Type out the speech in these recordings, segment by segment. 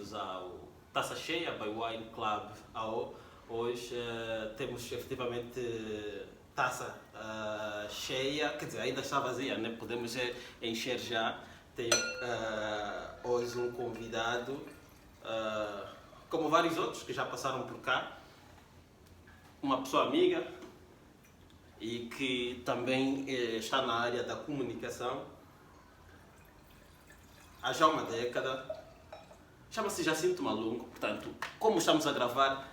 bem-vindos ao Taça Cheia by Wine Club AO. Hoje temos efetivamente taça cheia, quer dizer, ainda está vazia, né? Podemos encher já. Tenho hoje um convidado, como vários outros que já passaram por cá, uma pessoa amiga e que também está na área da comunicação há já uma década. Chama-se Jacinto Malungo. Portanto, como estamos a gravar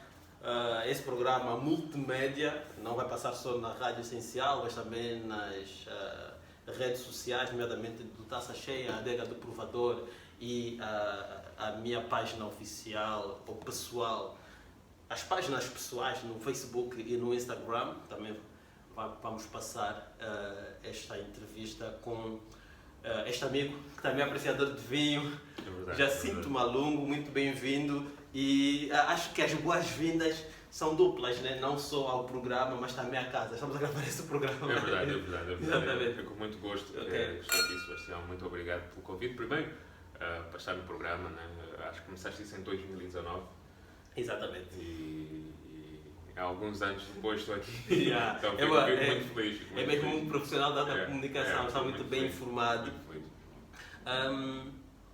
esse programa multimédia, não vai passar só na Rádio Essencial, mas também nas redes sociais, nomeadamente do Taça Cheia, a Adega do Provador e a minha página oficial ou pessoal, as páginas pessoais no Facebook e no Instagram. Também vamos passar esta entrevista com este amigo que também é apreciador de vinho, Jacinto Malungo. Muito bem-vindo, e acho que as boas-vindas são duplas, né? Não só ao programa, mas também à casa. Estamos a gravar esse programa. É verdade, é verdade. Exatamente. É com muito gosto. Okay. Estou aqui, Sebastião. Muito obrigado pelo convite. Primeiro, para estar no programa, né? Acho que começaste isso em 2019. Exatamente. E há alguns anos depois estou aqui. Yeah. Então fico muito feliz. É mesmo um profissional da comunicação, está muito bem informado.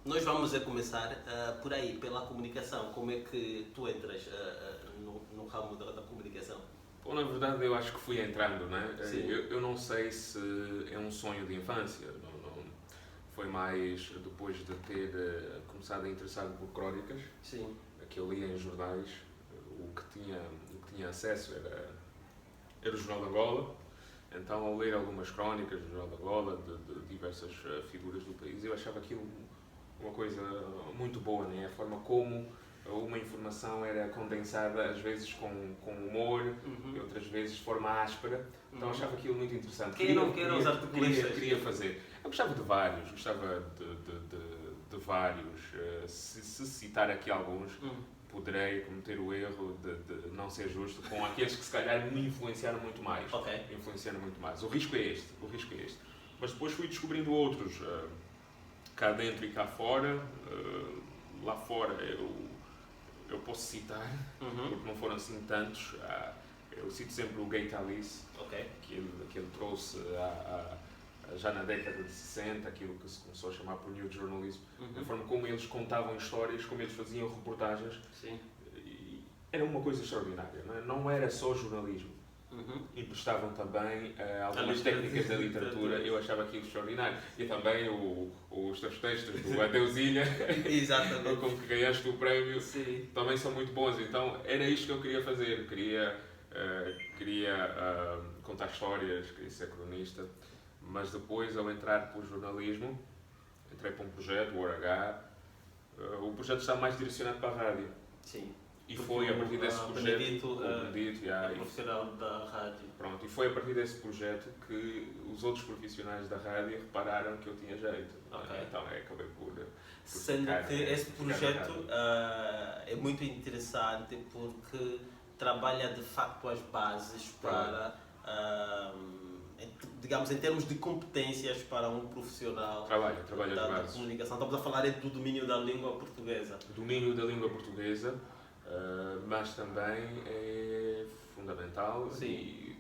Nós vamos começar por aí, pela comunicação. Como é que tu entras no ramo da comunicação? Bom, na verdade eu acho que fui entrando, né? Sim. Eu não sei se é um sonho de infância. Não, foi mais depois de ter começado a interessar por crónicas. Sim. Que eu lia em jornais. O que tinha acesso era o Jornal de Angola. Então, ao ler algumas crónicas do Jornal de Angola, de diversas figuras do país, eu achava aquilo uma coisa muito boa, né? A forma como uma informação era condensada, às vezes com humor, e outras vezes de forma áspera. Então, achava aquilo muito interessante. Quem não quer os articulistas? Queria fazer. Eu gostava de vários, de vários. Se citar aqui alguns, poderei cometer o erro de não ser justo com aqueles que se calhar me influenciaram muito mais. Okay. Influenciaram muito mais. O risco é este. Mas depois fui descobrindo outros, cá dentro e cá fora. Lá fora eu posso citar, porque não foram assim tantos. Eu cito sempre o Gay Alice, okay, que ele trouxe já na década de 60, aquilo que se começou a chamar por New Journalism, a forma como eles contavam histórias, como eles faziam reportagens. Sim. E era uma coisa extraordinária, não era só jornalismo. Emprestavam também algumas técnicas da literatura. Eu achava aquilo extraordinário. E também os teus textos do Adeusilha, exatamente, com que ganhaste o prémio, sim, também são muito bons. Então era isto que eu queria fazer. Queria contar histórias, queria ser cronista. Mas depois, ao entrar para o jornalismo, entrei para um projeto, o H. O projeto está mais direcionado para a rádio. Sim. E foi a partir desse projeto, profissional da rádio. Pronto, e foi a partir desse projeto que os outros profissionais da rádio repararam que eu tinha jeito. Okay. Então acabei por sendo ficar, que esse projeto é muito interessante porque trabalha de facto as bases para, digamos, em termos de competências para um profissional da comunicação. Estamos a falar do domínio da língua portuguesa. Domínio da língua portuguesa. Mas também é fundamental que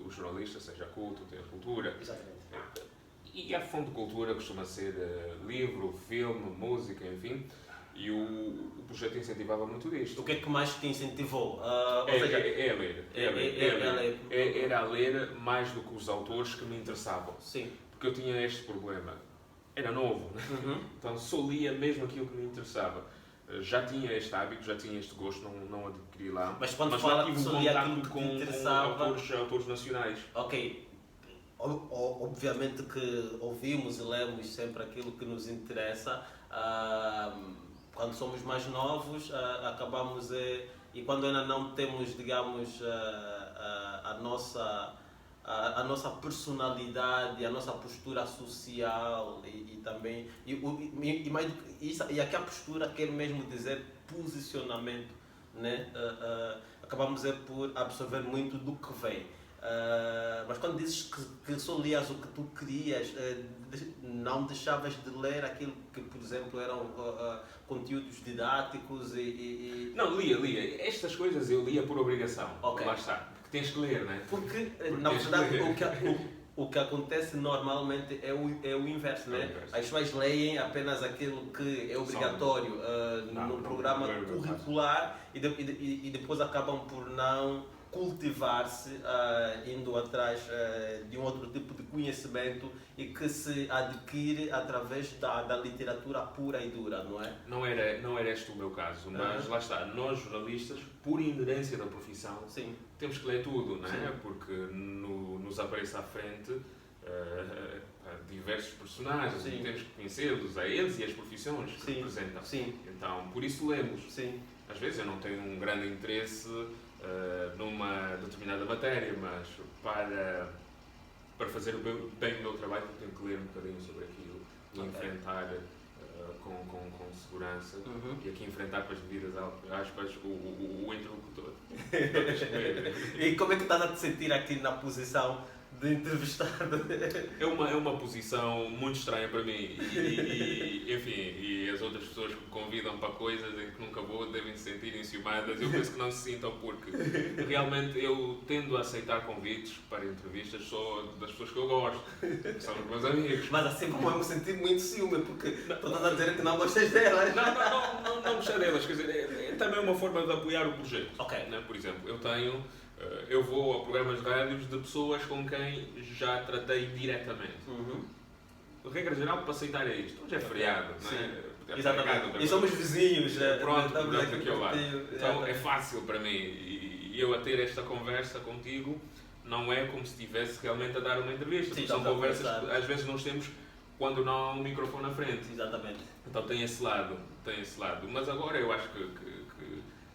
o jornalista seja culto, tenha cultura. Exatamente. E a fonte de cultura costuma ser livro, filme, música, enfim. E o projeto incentivava muito disto. O que é que mais te incentivou? É a ler. Era a ler mais do que os autores que me interessavam. Sim. Porque eu tinha este problema. Era novo, então só lia mesmo aquilo que me interessava. Já tinha este hábito, já tinha este gosto, não adquiri lá. Mas quando fala que só lia aquilo que te interessava... autores nacionais. Ok. Obviamente que ouvimos e lemos sempre aquilo que nos interessa. Quando somos mais novos, acabamos... E quando ainda não temos, digamos, a nossa personalidade, a nossa postura social e também... E aqui a postura quer mesmo dizer posicionamento, né? Acabamos por absorver muito do que vem. Mas quando dizes que só lias o que tu querias, não deixavas de ler aquilo que, por exemplo, eram conteúdos didáticos Não, lia. Estas coisas eu lia por obrigação. Ok. Lá está. Porque tens que ler, não é? Porque, Porque na tens que verdade, ler. o que acontece normalmente é o inverso, né? As pessoas leem apenas aquilo que é obrigatório no programa não é curricular e depois acabam por não cultivar-se indo atrás de um outro tipo de conhecimento e que se adquire através da literatura pura e dura, não é? Não era este o meu caso, mas lá está, nós jornalistas, por inerência da profissão, Sim. temos que ler tudo, não é? Sim. Porque nos aparece à frente diversos personagens Sim. e temos que conhecê-los, a eles e as profissões que representam. Sim. Então, por isso lemos. Sim. Às vezes eu não tenho um grande interesse numa determinada matéria, mas para fazer bem o meu trabalho eu tenho que ler um bocadinho sobre aquilo e enfrentar com segurança e aqui enfrentar com as devidas aspas o interlocutor. E como é que estás a te sentir aqui na posição de entrevistado? É uma posição muito estranha para mim enfim, e as outras pessoas que me convidam para coisas em que nunca vou devem se sentir enciumadas. Eu penso que não se sintam porque realmente eu tendo a aceitar convites para entrevistas só das pessoas que eu gosto, que são os meus amigos. Mas assim como eu me senti muito ciúme porque estás a dizer que não gostas delas. Não gostei delas, quer dizer, é também uma forma de apoiar o projeto. Ok. Né? Por exemplo, eu vou a programas de rádios de pessoas com quem já tratei diretamente. Regra geral, para aceitar é isto. Hoje é feriado, não é? Exatamente. E somos vizinhos. Pronto, estamos aqui ao lado. Então é fácil para mim. E eu a ter esta conversa contigo não é como se estivesse realmente a dar uma entrevista. Sim, são conversas que às vezes nós temos quando não há um microfone na frente. Exatamente. Então tem esse lado. Mas agora eu acho que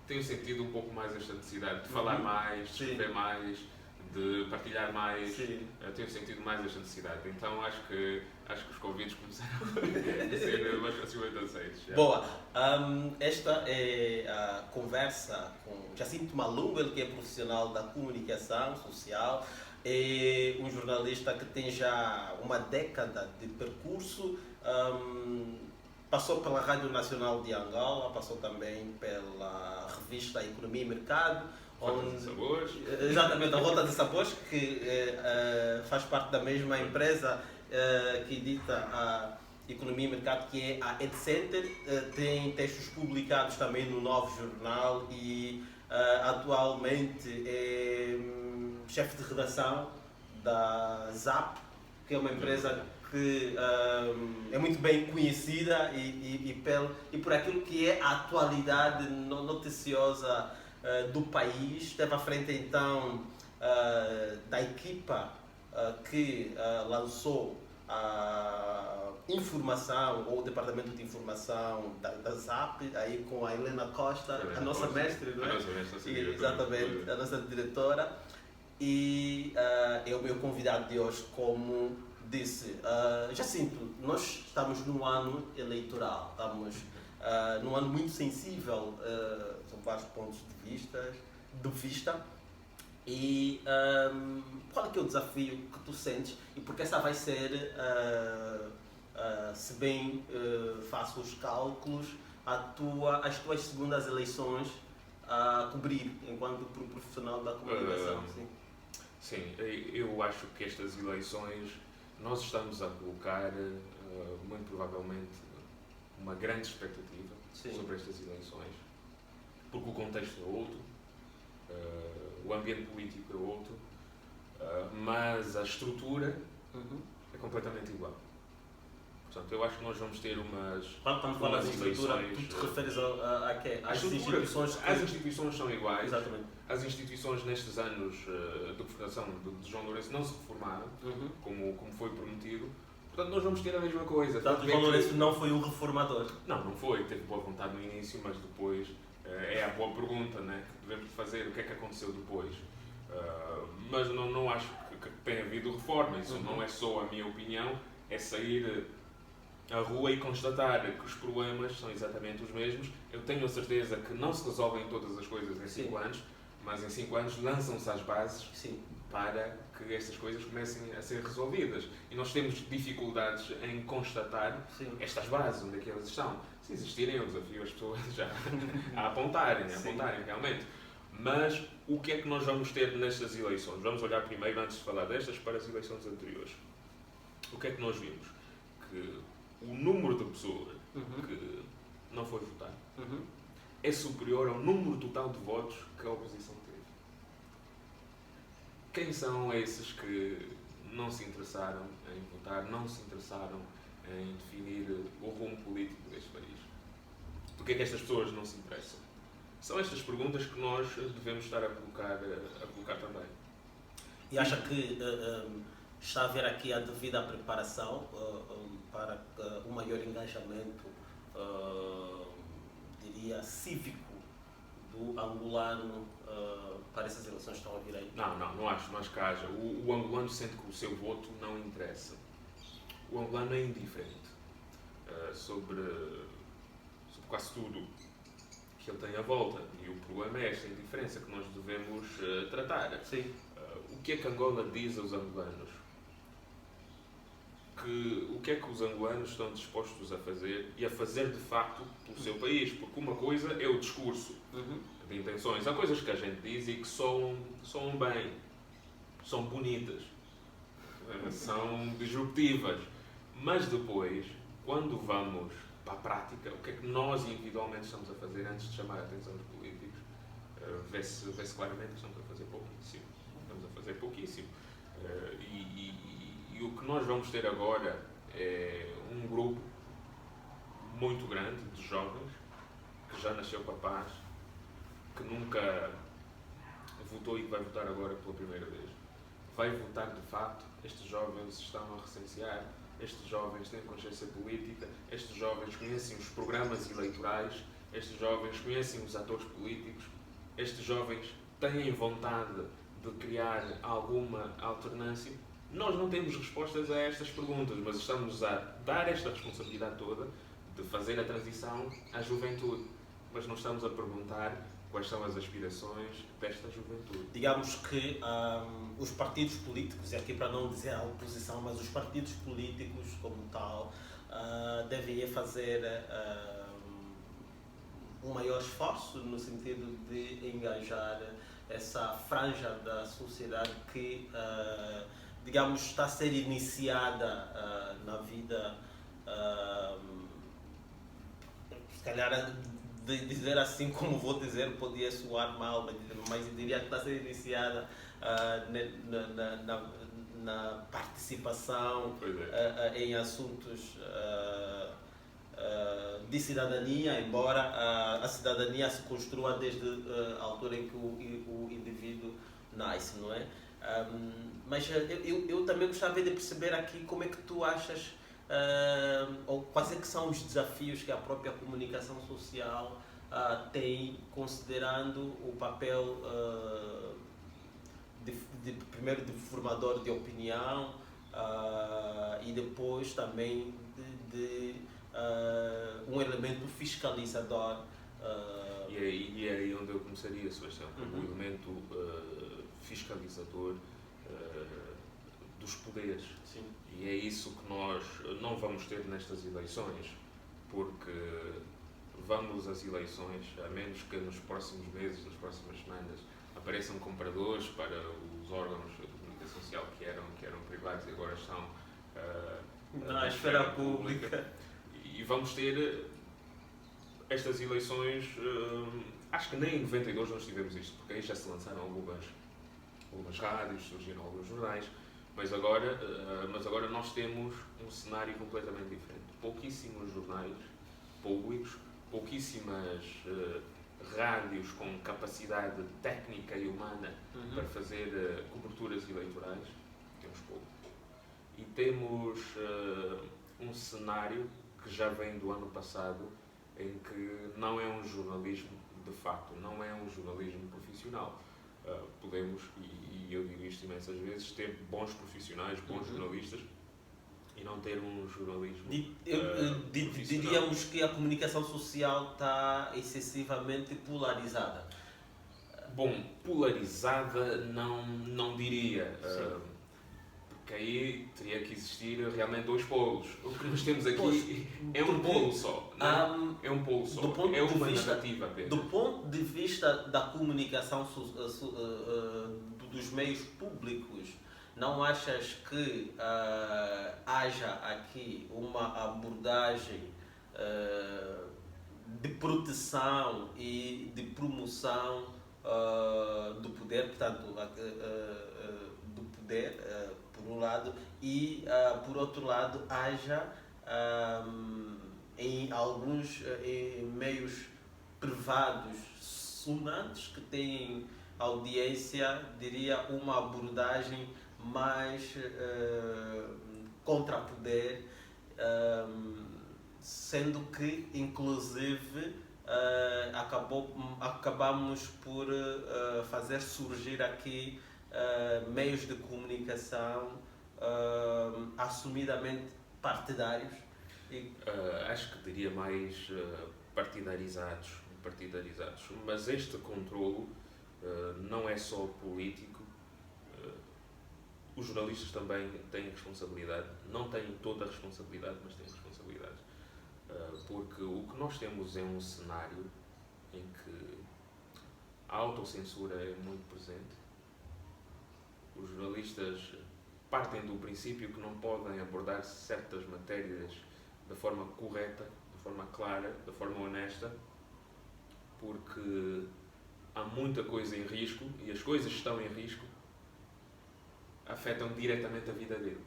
tenho sentido um pouco mais esta necessidade de falar mais, de escrever mais, de partilhar mais. Tenho sentido mais esta necessidade. Então acho que os convites começaram a ser mais facilmente aceitos. Boa. Esta é a conversa com Jacinto Malungo, ele que é profissional da comunicação social, é um jornalista que tem já uma década de percurso. Passou pela Rádio Nacional de Angola, passou também pela revista Economia e Mercado. Rota de Sabores. Exatamente, a Rota de Sabores, que faz parte da mesma empresa que edita a Economia e Mercado, que é a EdCenter. Tem textos publicados também no Novo Jornal e atualmente é chefe de redação da ZAP, que é uma empresa que é muito bem conhecida e por aquilo que é a atualidade noticiosa do país. Esteve à frente então da equipa que lançou a informação, ou o departamento de informação da ZAP, aí com a Helena Costa, a nossa mestre, não é? A nossa mestre, exatamente, a nossa diretora. E é o meu convidado de hoje, como disse. Jacinto, nós estamos num ano eleitoral, estamos num ano muito sensível, são vários pontos de vista. E qual é que é o desafio que tu sentes e porque essa vai ser, se bem faço os cálculos, as tuas segundas eleições a cobrir enquanto profissional da comunicação? Sim, eu acho que estas eleições nós estamos a colocar muito provavelmente uma grande expectativa sobre estas eleições, porque o contexto é outro, o ambiente político é outro, mas a estrutura é completamente igual. Portanto, eu acho que nós vamos ter quando falas em estrutura, tu te referes a quê? Às instituições que... As instituições são iguais. Exatamente. As instituições nestes anos de governação de João Lourenço não se reformaram, como foi prometido. Portanto, nós vamos ter a mesma coisa. Portanto, João Lourenço não foi um reformador? Não foi. Teve boa vontade no início, mas depois é a boa pergunta, né, que devemos fazer, o que é que aconteceu depois. Mas não acho que tenha havido reforma. Isso não é só a minha opinião, é sair à rua e constatar que os problemas são exatamente os mesmos. Eu tenho a certeza que não se resolvem todas as coisas em 5 anos, mas em 5 anos lançam-se as bases para que estas coisas comecem a ser resolvidas. E nós temos dificuldades em constatar estas bases, onde é que elas estão. Se existirem, eu desafio as pessoas já a apontarem realmente. Mas o que é que nós vamos ter nestas eleições? Vamos olhar primeiro, antes de falar destas, para as eleições anteriores. O que é que nós vimos? Que o número de pessoas que não foi votar é superior ao número total de votos que a oposição teve. Quem são esses que não se interessaram em votar, não se interessaram em definir o rumo político deste país? Porquê é que estas pessoas não se interessam? São estas perguntas que nós devemos estar a colocar também. E acha que está a haver aqui a devida preparação para um maior engajamento, diria, cívico do angolano para essas eleições que estão a vir aí? Não acho que haja. O angolano sente que o seu voto não interessa. O angolano é indiferente sobre quase tudo que ele tem à volta. E o problema é esta indiferença que nós devemos tratar. Sim. O que é que Angola diz aos angolanos? O que é que os angolanos estão dispostos a fazer e a fazer de facto pelo seu país? Porque uma coisa é o discurso de intenções. Há coisas que a gente diz e que soam bem, são bonitas, são disruptivas. Mas depois, quando vamos para a prática, o que é que nós individualmente estamos a fazer antes de chamar a atenção dos políticos? Vê-se claramente que estamos a fazer pouquíssimo. E o que nós vamos ter agora é um grupo muito grande de jovens que já nasceu para a paz, que nunca votou e que vai votar agora pela primeira vez. Vai votar de facto. Estes jovens estão a recensear, estes jovens têm consciência política, estes jovens conhecem os programas eleitorais, estes jovens conhecem os atores políticos, estes jovens têm vontade de criar alguma alternância. Nós não temos respostas a estas perguntas, mas estamos a dar esta responsabilidade toda de fazer a transição à juventude. Mas não estamos a perguntar quais são as aspirações desta juventude. Digamos que os partidos políticos, e aqui para não dizer a oposição, mas os partidos políticos como tal, devem fazer um maior esforço no sentido de engajar essa franja da sociedade que, digamos, está a ser iniciada na vida, se calhar, de dizer assim como vou dizer, podia soar mal, mas eu diria que está a ser iniciada na participação em assuntos de cidadania, embora a cidadania se construa desde a altura em que o indivíduo nasce, não é? Mas eu também gostava de perceber aqui como é que tu achas, ou quais é que são os desafios que a própria comunicação social tem, considerando o papel primeiro de formador de opinião e depois também de um elemento fiscalizador. E é aí onde eu começaria, Sebastião, o elemento fiscalizador dos poderes. Sim. E é isso que nós não vamos ter nestas eleições, porque vamos às eleições, a menos que nos próximos meses, nas próximas semanas, apareçam compradores para os órgãos de comunicação social que eram privados e agora estão na esfera pública. E vamos ter estas eleições, acho que nem em 92 nós tivemos isto, porque aí já se lançaram algumas rádios, surgiram alguns jornais, mas agora nós temos um cenário completamente diferente. Pouquíssimos jornais públicos, pouquíssimas rádios com capacidade técnica e humana para fazer coberturas eleitorais, temos pouco. E temos um cenário que já vem do ano passado, em que não é um jornalismo de facto, não é um jornalismo profissional. Podemos, e eu digo isto imensas vezes, ter bons profissionais, bons jornalistas e não ter um jornalismo profissional. Diríamos que a comunicação social está excessivamente polarizada. Bom, polarizada não diria. Porque aí teria que existir realmente dois polos. O que nós temos aqui é um polo só. É um polo só. É uma narrativa apenas. Do ponto de vista da comunicação dos meios públicos, não achas que haja aqui uma abordagem de proteção e de promoção do poder, portanto, do poder, por um lado, e por outro lado haja em alguns meios privados sonantes que têm audiência, diria, uma abordagem mais contra poder, sendo que, inclusive, acabamos por fazer surgir aqui meios de comunicação assumidamente partidários. Acho que diria mais partidarizados, mas este controlo não é só político. Os jornalistas também têm responsabilidade, não têm toda a responsabilidade, mas têm responsabilidade. Porque o que nós temos é um cenário em que a autocensura é muito presente. Os jornalistas partem do princípio que não podem abordar certas matérias da forma correta, da forma clara, da forma honesta, porque há muita coisa em risco e as coisas que estão em risco afetam diretamente a vida dele.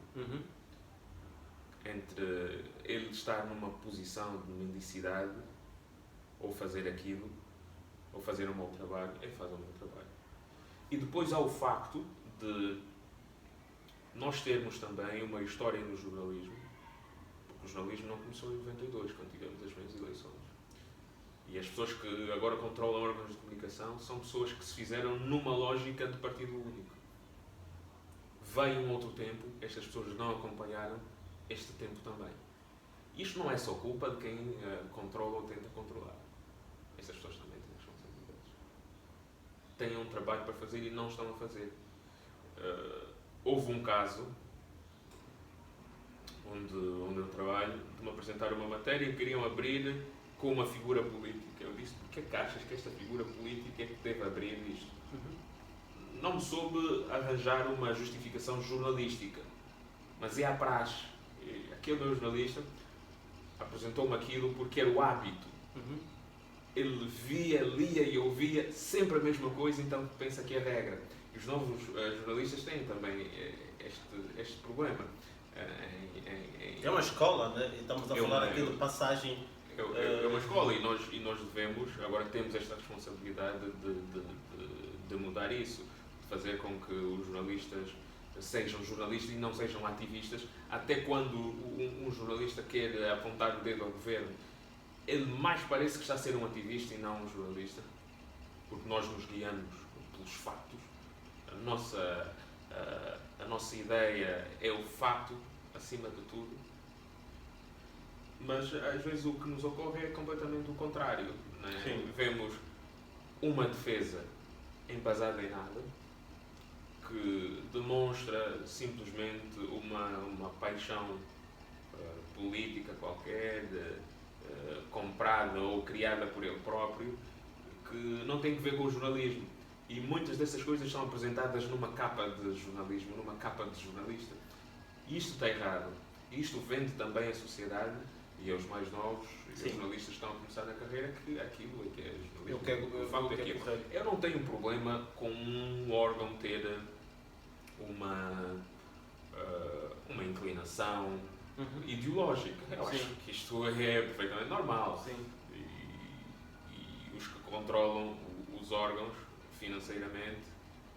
Entre ele estar numa posição de mendicidade, ou fazer aquilo, ou fazer um mau trabalho, ele faz um mau trabalho. E depois há o facto de nós termos também uma história no jornalismo, porque o jornalismo não começou em 92, quando tivemos as primeiras eleições. E as pessoas que agora controlam órgãos de comunicação são pessoas que se fizeram numa lógica de partido único. Veio um outro tempo, estas pessoas não acompanharam este tempo também. Isto não é só culpa de quem controla ou tenta controlar. Estas pessoas também têm responsabilidades. Têm um trabalho para fazer e não estão a fazer. Houve um caso onde eu trabalho, de me apresentar uma matéria e queriam abrir com uma figura política. Eu disse, porque é que achas que esta figura política é que deve abrir isto? Não me soube arranjar uma justificação jornalística, mas é a praxe. Aquele meu jornalista apresentou-me aquilo porque era o hábito. Ele via, lia e ouvia sempre a mesma coisa, então pensa que é regra. E os novos jornalistas têm também este problema. É uma escola, né? Estamos a falar aqui de passagem. É uma escola e nós devemos, agora temos esta responsabilidade de mudar isso, de fazer com que os jornalistas sejam jornalistas e não sejam ativistas, até quando um jornalista quer apontar o dedo ao governo, ele mais parece que está a ser um ativista e não um jornalista, porque nós nos guiamos pelos factos. A nossa ideia é o facto acima de tudo, mas às vezes o que nos ocorre é completamente o contrário, não é? Vemos uma defesa embasada em nada, que demonstra simplesmente uma paixão política qualquer, comprada ou criada por ele próprio, que não tem que ver com o jornalismo. E muitas dessas coisas são apresentadas numa capa de jornalismo, numa capa de jornalista. E isto está errado. Isto vende também à sociedade e aos mais novos, e os jornalistas que estão a começar na carreira, que aquilo é que é jornalismo. O facto é que eu não tenho problema com um órgão ter uma inclinação ideológica. Eu acho que isto é perfeitamente normal. E os que controlam os órgãos financeiramente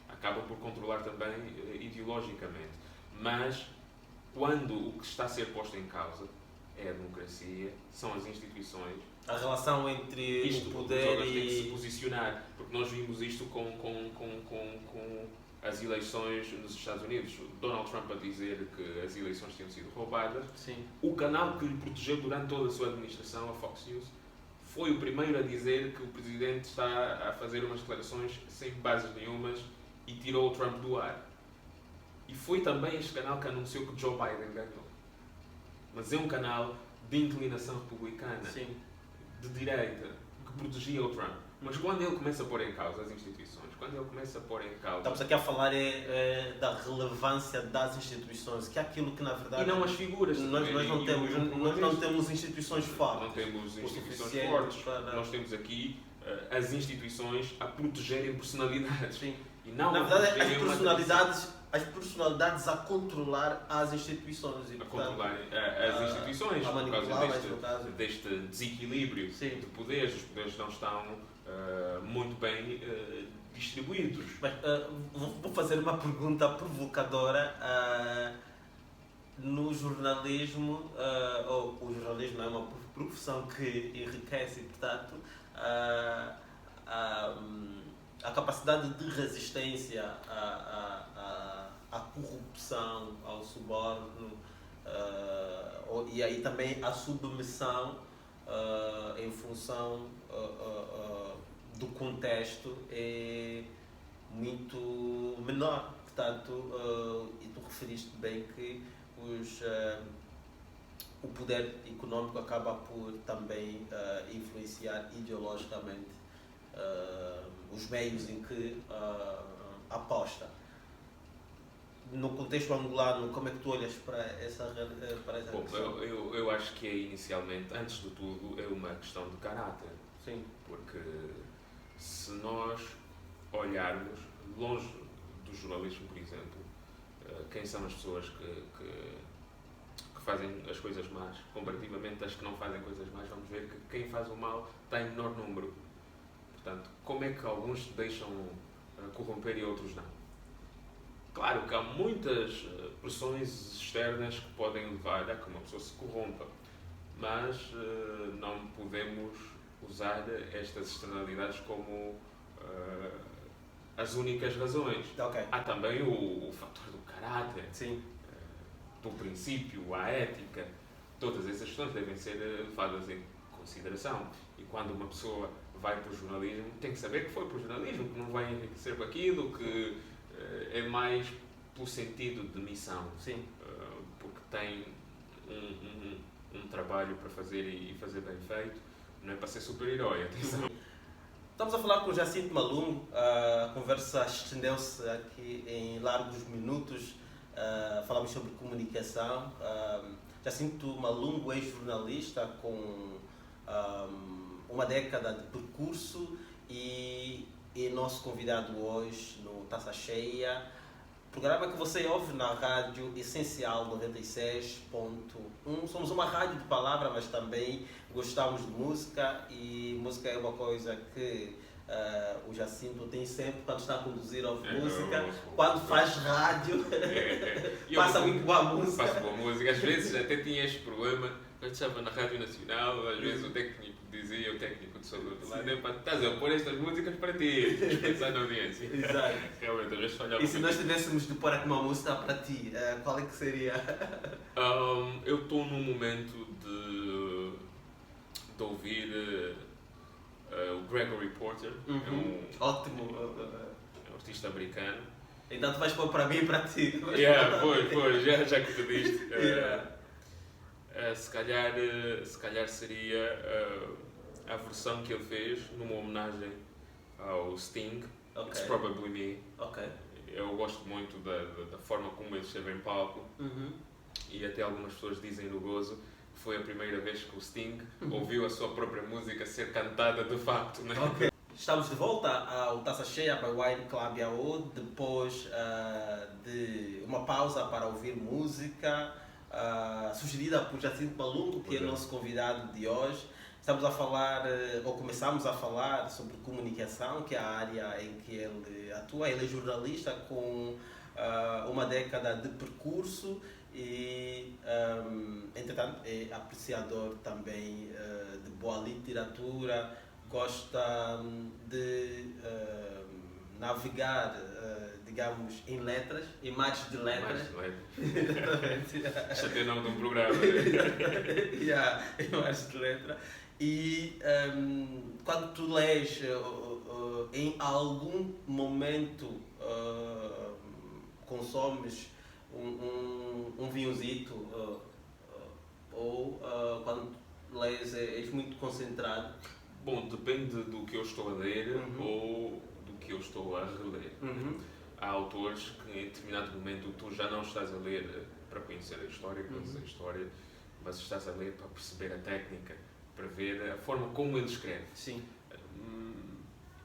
acabam por controlar também ideologicamente. Mas quando o que está a ser posto em causa é a democracia, são as instituições, a relação entre isto, o poder os órgãos têm que se e... posicionar, porque nós vimos isto com as eleições nos Estados Unidos. Donald Trump a dizer que as eleições tinham sido roubadas. Sim. O canal que lhe protegeu durante toda a sua administração, a Fox News, foi o primeiro a dizer que o presidente está a fazer umas declarações sem bases nenhumas e tirou o Trump do ar. E foi também este canal que anunciou que Joe Biden ganhou. Mas é um canal de inclinação republicana, Sim. de direita, que protegia o Trump. Mas quando ele começa a pôr em causa as instituições, quando ele começa a pôr em causa... Estamos aqui a falar da relevância das instituições, que é aquilo que na verdade... E não as figuras. Nós não temos instituições fortes. Não temos instituições fortes. Para... Nós temos aqui as instituições a protegerem personalidades. Sim. E não na verdade, as personalidades a controlar as instituições. E, a controlar as instituições por causa deste desequilíbrio de poderes. Os poderes não estão muito bem distribuídos. Mas, vou fazer uma pergunta provocadora. No jornalismo, ou o jornalismo é uma profissão que enriquece, portanto, a capacidade de resistência à corrupção, ao suborno, e aí também a submissão em função do contexto é muito menor. Portanto, e tu referiste bem que o poder econômico acaba por também influenciar ideologicamente os meios em que aposta. No contexto angolano, como é que tu olhas para essa Bom, questão? eu acho que inicialmente, antes de tudo, é uma questão de caráter. Sim. Porque se nós olharmos longe do jornalismo, por exemplo, quem são as pessoas que fazem as coisas más, comparativamente às que não fazem coisas más, vamos ver que quem faz o mal está em menor número. Portanto, como é que alguns se deixam corromper e outros não? Claro que há muitas pressões externas que podem levar a que uma pessoa se corrompa, mas não podemos usar estas externalidades como as únicas razões. Okay. Há também o fator do caráter, sim, do princípio, a ética. Todas essas questões devem ser levadas em consideração. E quando uma pessoa vai para o jornalismo, tem que saber que foi para o jornalismo, que não vai enriquecer com aquilo, que é mais pelo sentido de missão. Sim. Porque tem um trabalho para fazer e fazer bem feito. Não é para ser super-herói, atenção. Estamos a falar com o Jacinto Malungo, a conversa estendeu-se aqui em largos minutos, falamos sobre comunicação. Jacinto Malungo é jornalista com uma década de percurso e é nosso convidado hoje no Taça Cheia, programa que você ouve na Rádio Essencial 96.1. Somos uma rádio de palavra, mas também gostamos de música, e música é uma coisa que o Jacinto tem sempre quando está a conduzir, ouve música. Quando faz rádio, passa muito boa música. Passa boa música. Às vezes até tinha este problema, quando estava na Rádio Nacional, às vezes o técnico dizia, o técnico de saúde lá, estás a pôr estas músicas para ti, pensar na audiência. Exato. Realmente, às vezes falhava. E se nós tivéssemos de pôr aqui uma música para ti, qual é que seria? Eu estou num momento de ouvir o Gregory Porter, Ótimo. É um artista americano. Então tu vais pôr para mim e para ti. Foi, já que tu diste. Se calhar seria a versão que ele fez numa homenagem ao Sting, Okay. It's Probably Me. Okay. Eu gosto muito da forma como ele esteve em palco, e até algumas pessoas dizem no gozo que foi a primeira vez que o Sting ouviu a sua própria música ser cantada de facto. Né? Okay. Estamos de volta ao Taça Cheia para o Wine Club AO, depois de uma pausa para ouvir música sugerida por Jacinto Malungo, que é o nosso convidado de hoje. Estamos a falar, ou começamos a falar sobre comunicação, que é a área em que ele atua. Ele é jornalista com uma década de percurso e, entretanto, é apreciador também de boa literatura, gosta de navegar, digamos, em letras, em mares de letras. Isso até é o nome de um programa. Em mares de letras. E quando tu lês, em algum momento consomes um vinhozito, ou quando lês és muito concentrado? Bom, depende do que eu estou a ler Uhum. ou do que eu estou a reler. Uhum. Há autores que em determinado momento tu já não estás a ler para conhecer a história, conheces a história, mas estás a ler para perceber a técnica, para ver a forma como ele escreve. Sim.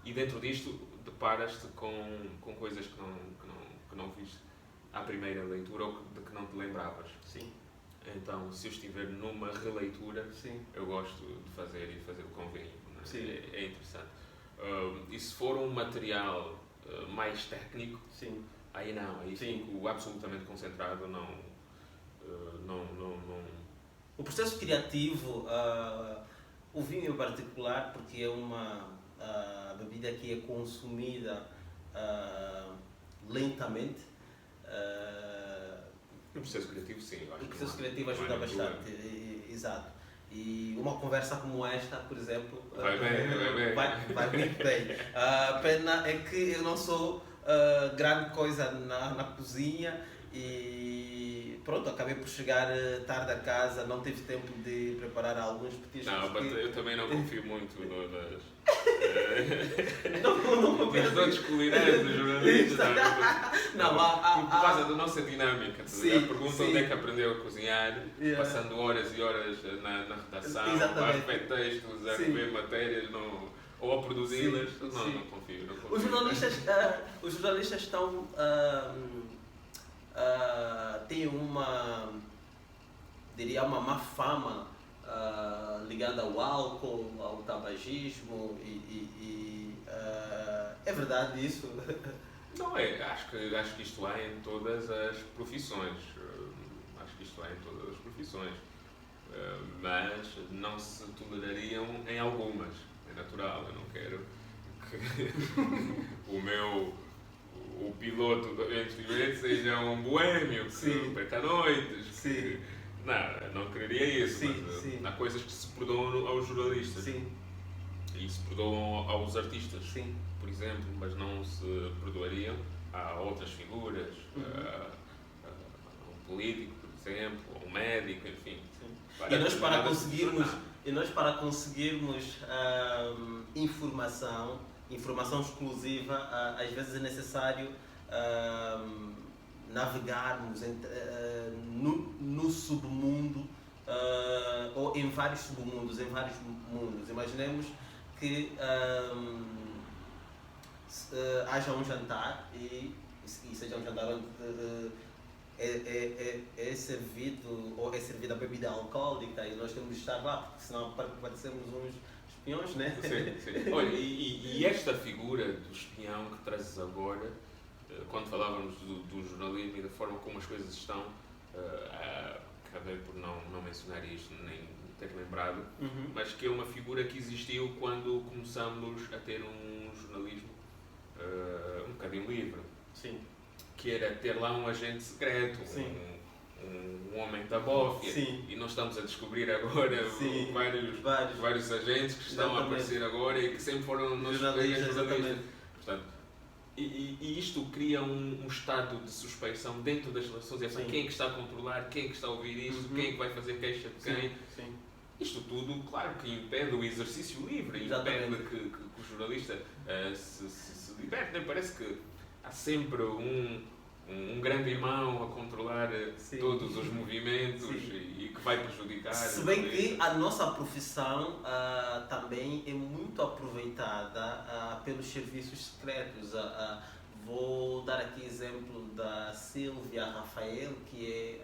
E dentro disto deparas-te com coisas que não viste à primeira leitura ou de que não te lembravas. Sim. Então, se eu estiver numa releitura, Sim. eu gosto de fazer e fazer com vinho. Né? Sim. É interessante. E se for um material mais técnico, Sim. aí não, aí Sim. fico absolutamente concentrado, não. O processo criativo, o vinho em particular, porque é uma bebida que é consumida lentamente. No processo criativo, sim. Eu acho O processo que criativo não há ajuda nenhum bastante, exato. E uma conversa como esta, por exemplo, Vai bem. vai muito bem. A pena é que eu não sou grande coisa na cozinha e pronto, acabei por chegar tarde a casa, não tive tempo de preparar alguns petiscos. Não, eu também não confio muito nas apenas dotes culinários dos jornalistas. Não, por causa da nossa dinâmica. Sim, pergunta sim. onde é que aprendeu a cozinhar, Yeah. passando horas e horas na redação, Exatamente. a rever textos, a Sim. rever matérias, ou a produzi-las. Sim, Não sim. confio. Os jornalistas estão têm diria uma má fama ligada ao álcool, ao tabagismo é verdade isso? Não é, acho que isto há em todas as profissões. Acho que isto há em todas as profissões. Mas não se tolerariam em algumas. É natural, eu não quero que o piloto do Eventos Viventes seja um boêmio que perca noites. Sim. Não quereria isso, Sim, mas sim. há coisas que se perdoam aos jornalistas. Sim. E se perdoam aos artistas, Sim. por exemplo, mas não se perdoariam a outras figuras, um político, por exemplo, um médico, enfim. E nós para conseguirmos informação exclusiva, às vezes é necessário navegarmos no submundo ou em vários submundos, em vários mundos. Imaginemos que haja um jantar e seja um jantar onde é servida bebida alcoólica e nós temos de estar lá, porque senão parecemos uns espiões, né? Sim. Olha, e esta figura do espião que trazes agora, quando falávamos do jornalismo e da forma como as coisas estão, acabei por não mencionar isto, nem ter lembrado, mas que é uma figura que existiu quando começamos a ter um jornalismo um bocadinho livre. Sim. Que era ter lá um agente secreto, um homem da bófia. Sim. E nós estamos a descobrir agora vários agentes que estão a aparecer agora e que sempre foram nossos colegas jornalistas. Portanto, e isto cria um estado de suspeição dentro das relações. Quem é que está a controlar, quem é que está a ouvir isto, quem é que vai fazer queixa de quem. Sim. Isto tudo, claro, que impede o exercício livre, impede que o jornalista se liberte. Parece que há sempre um grande irmão a controlar todos os movimentos e que vai prejudicar. Se bem que a nossa profissão também é muito aproveitada pelos serviços secretos. Vou dar aqui exemplo da Silvia Rafael, que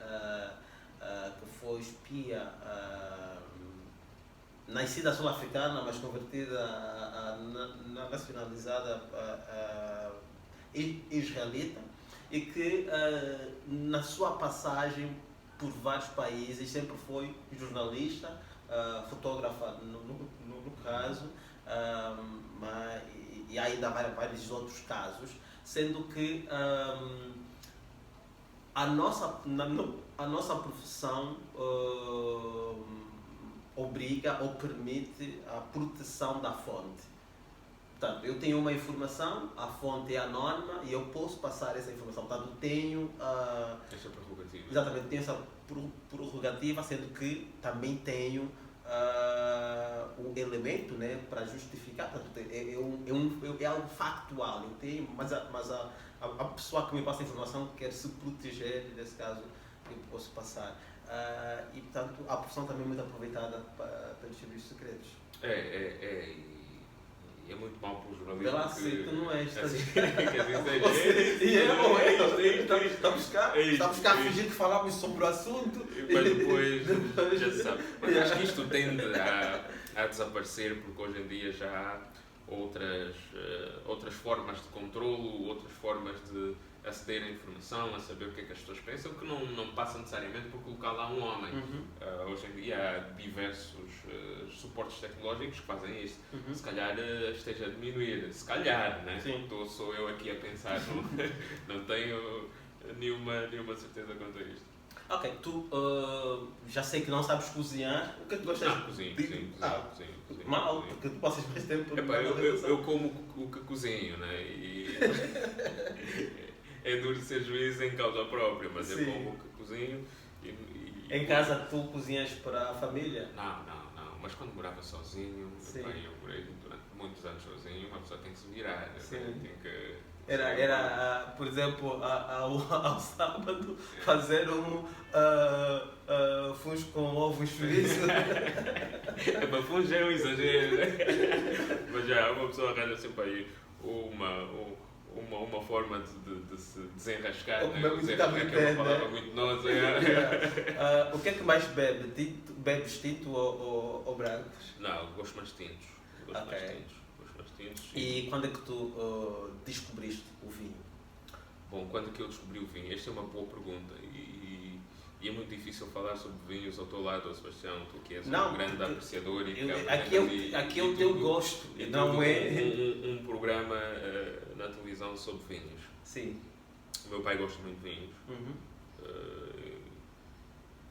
foi espia, nascida sul-africana, mas convertida nacionalizada israelita, e que na sua passagem por vários países sempre foi jornalista, fotógrafa no caso, e ainda vários outros casos, sendo que a nossa profissão obriga ou permite a proteção da fonte. Portanto, eu tenho uma informação, a fonte é anónima e eu posso passar essa informação. Portanto, tenho Esta prerrogativa. exatamente, tenho essa prerrogativa, sendo que também tenho um elemento, né, para justificar. Portanto, é algo factual. Eu tenho, mas a pessoa que me passa a informação quer se proteger, nesse caso eu posso passar. E, portanto, a profissão também é muito aproveitada pelos serviços secretos. É muito mal para o jornalismo. Vê lá se tu não és. Está a buscar fingir que falávamos sobre o assunto. Mas depois já se sabe. Mas acho que isto tende a desaparecer porque hoje em dia já há outras formas de controlo, outras formas de aceder à informação, a saber o que é que as pessoas pensam, que não passa necessariamente por colocar lá um homem. Hoje em dia há diversos suportes tecnológicos que fazem isto. Se calhar esteja a diminuir, se calhar, né? Sou eu aqui a pensar, não tenho nenhuma certeza quanto a isto. Ok, tu já sei que não sabes cozinhar. O que é que gostas de cozinho. Mal, porque tu passas mais tempo eu como o que cozinho, né? E é duro ser juiz em causa própria, mas eu como o que cozinho. Em casa tu cozinhas para a família? Não. Mas quando morava sozinho, eu morei durante muitos anos sozinho, uma pessoa tem que se virar. Tem que... Era, por exemplo, ao sábado fazer fungo com ovos fritos. Para fungo é um exagero, né? Mas já, uma pessoa arranja sempre aí uma forma de se desenrascar. Né? Desenrascar que é uma palavra muito nossa. O que é que mais bebe? Bebes tinto ou brancos? Não, gosto mais tintos. E quando é que tu descobriste o vinho? Bom, quando é que eu descobri o vinho? Esta é uma boa pergunta e é muito difícil falar sobre vinhos ao teu lado, Sebastião, tu que és um grande apreciador e aqui é o teu gosto, não é um programa na televisão sobre vinhos. Sim. O meu pai gosta muito de vinhos.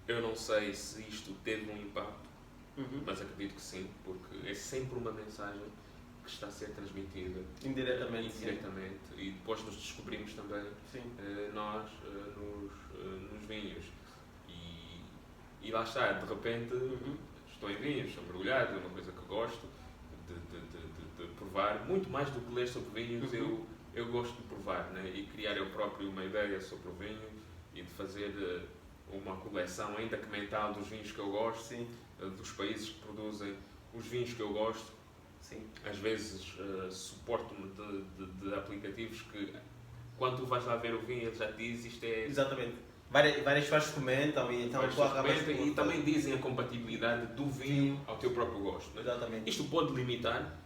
Eu não sei se isto teve um impacto, mas acredito que sim, porque é sempre uma mensagem que está a ser transmitida indiretamente. E depois nos descobrimos também nós nos vinhos. E lá está, de repente estou em vinhos, sou mergulhado, é uma coisa que gosto de provar, muito mais do que ler sobre vinhos, eu gosto de provar, né? E criar eu próprio uma ideia sobre o vinho e de fazer uma coleção, ainda que mental, dos vinhos que eu gosto, dos países que produzem os vinhos que eu gosto. Às vezes suporto-me de aplicativos que, quando tu vais lá ver o vinho, ele já te diz isto é... Exatamente. Várias pessoas comentam e então e também dizem a compatibilidade do vinho ao teu próprio gosto. Né? Exatamente. Isto pode limitar,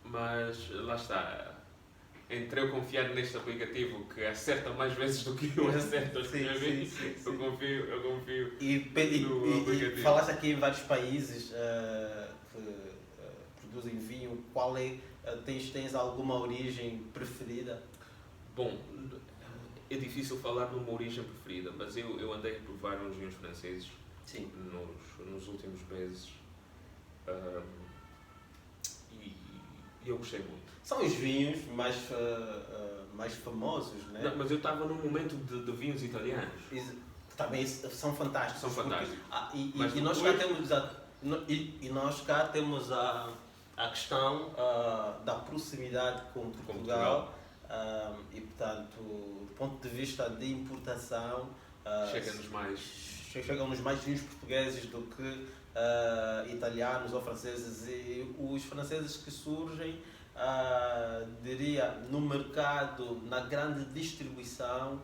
mas lá está. Entre eu confiar neste aplicativo que acerta mais vezes do que eu acerto os vinhos, eu confio no aplicativo. Falaste aqui em vários países que produzem vinho. Qual é? Tens alguma origem preferida? Bom, é difícil falar numa origem preferida, mas eu andei a provar uns vinhos franceses nos últimos meses e eu gostei muito. São os vinhos mais famosos, né? Não, mas eu estava num momento de vinhos italianos. Também são fantásticos. São fantásticos. E nós cá temos a questão da proximidade com Portugal. E, portanto, do ponto de vista de importação, chegam-nos mais vinhos portugueses do que italianos ou franceses, e os franceses que surgem, diria, no mercado, na grande distribuição,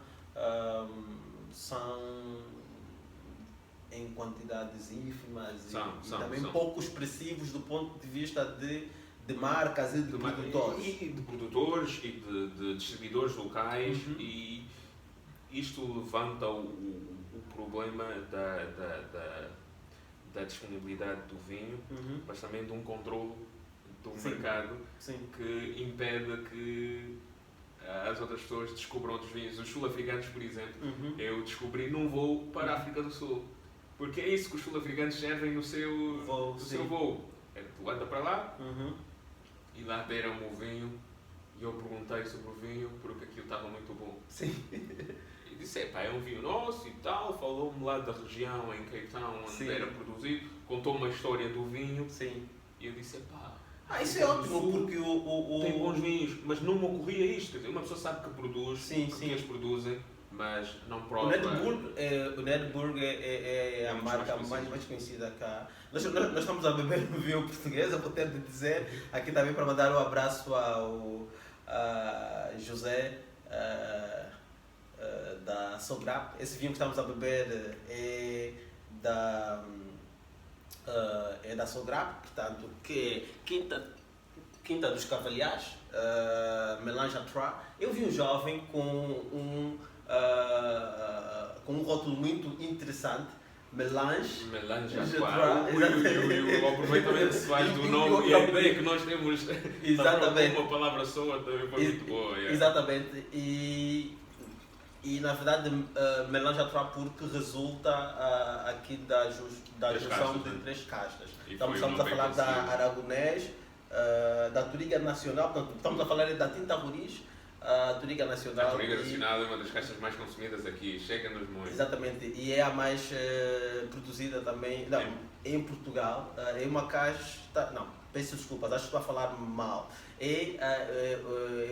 são em quantidades ínfimas e também pouco expressivos do ponto de vista de marcas e de produtores. E de produtores e de distribuidores locais, e isto levanta o problema da disponibilidade do vinho, mas também de um controlo do mercado que impede que as outras pessoas descubram outros vinhos. Os sul-africanos, por exemplo, eu descobri num voo para a África do Sul. Porque é isso que os sul-africanos servem no seu voo. É que tu anda para lá e lá deram-me o vinho e eu perguntei sobre o vinho porque aquilo estava muito bom. Sim. E disse, pá, é um vinho nosso e tal, falou-me lá da região em Cape Town onde era produzido, contou uma história do vinho. Sim. E eu disse, pá, isso é ótimo porque tem bons vinhos, mas não me ocorria isto. Quer dizer, uma pessoa sabe que produz, que eles produzem, mas não prova. O Nedburg é a marca mais conhecida cá. Nós estamos a beber um vinho português, eu vou ter de dizer, aqui também para mandar um abraço ao José da Sograp. Esse vinho que estamos a beber é da Sograp, portanto, que é Quinta dos Cavalhares, Melange à Trois. Eu vi um jovem com um rótulo muito interessante, Melange à Trois. O aproveitamento se faz do nome e a ideia que nós temos exatamente. Uma palavra só também foi muito boa. Exatamente. E na verdade, Melange à Trois porque resulta aqui da junção de três castas. Estamos a falar da Aragonês, da Touriga Nacional, portanto, estamos a falar da Tinta Roriz, a Touriga Nacional. A Touriga Nacional é uma das castas mais consumidas aqui, chega-nos muito. Exatamente, e é a mais produzida também em Portugal. É uma casta, peço desculpas, acho que estou a falar mal. É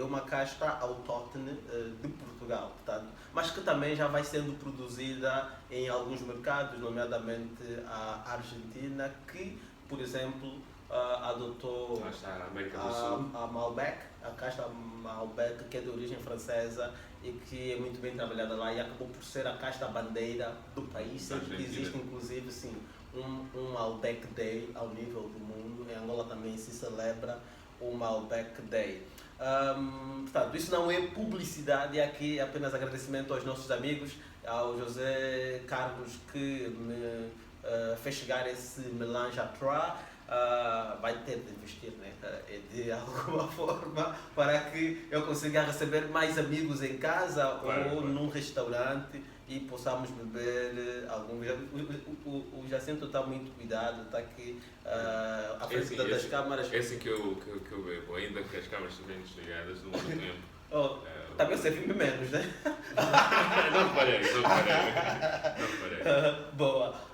uma casta autóctone de Portugal, portanto, mas que também já vai sendo produzida em alguns mercados, nomeadamente a Argentina, que, por exemplo, adotou a Malbec, a casta Malbec, que é de origem francesa e que é muito bem trabalhada lá e acabou por ser a casta bandeira do país, sendo que existe inclusive sim, um Malbec Day ao nível do mundo. Em Angola também se celebra o Malbec Day. Portanto, isso não é publicidade, aqui apenas agradecimento aos nossos amigos, ao José Carlos que me fez chegar esse Melange à Trois. Vai ter de investir, né? De alguma forma para que eu consiga receber mais amigos em casa ou num restaurante e possamos beber algum. O Jacinto está muito cuidado, está aqui à frente das câmaras. É assim que eu bebo, ainda que as câmaras estejam desligadas no outro tempo. Também serve menos, né? Não parei. Boa.